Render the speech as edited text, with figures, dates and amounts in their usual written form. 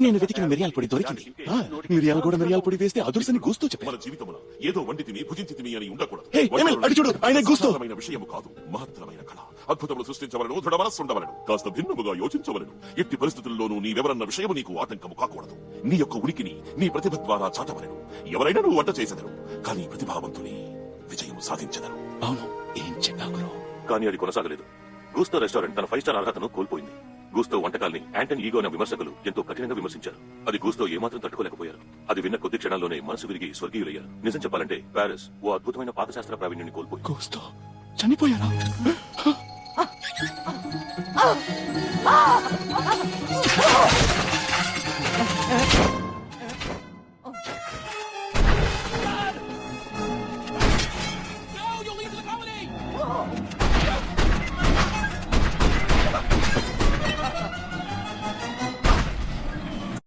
నేను వెతికిన మిరియాల పొడి దొరికింది. మిరియాలు కూడా మిరియాల పొడి వేస్తే అదుర్సని గూస్తూ చెప్పారు. మన జీవితంలో ఏదో వండితిమి భుజించితిమి అని ఉండకూడదు. అడి చూడు, ఆయన గూస్తూ విషయము కాదు, మహత్తరమైన కళ. అద్భుతములు సృష్టించవలను, దృఢ మనస్సు ఉండవలను, కాస్త భిన్నముగా యోచించవలను. ఎట్టి పరిస్థితుల్లోనూ నీవెవరన్న విషయము నీకు ఆటంకము కాకూడదు. నీ యొక్క ఉనికిని నీ ప్రతిభ ద్వారా చాటవలను. ఎవరైనా నువ్వు వంట చేసెదరు, కానీ ప్రతిభావంతుని విజయం సాధించెదరు. అవును, ఏం చెప్పావు? కానీ అది కొనసాగలేదు. గూస్తో రెస్టారెంట్ తన 5 స్టార్ అర్హతను కోల్పోయింది. గూస్తో వంటకాల్ని యాంటన్ ఈగో అనే విమర్శకులు ఎంతో కఠినంగా విమర్శించారు. అది గూస్తో ఏమాత్రం తట్టుకోలేకపోయారు. అది విన్న కొద్ది క్షణాల్లోనే మనసు విరిగి స్వర్గీయులయ్యారు. నిజం చెప్పాలంటే ప్యారిస్ ఓ అద్భుతమైన పాకశాస్త్ర ప్రావీణ్యుని కోల్పోయి గూస్తో చనిపోయారా?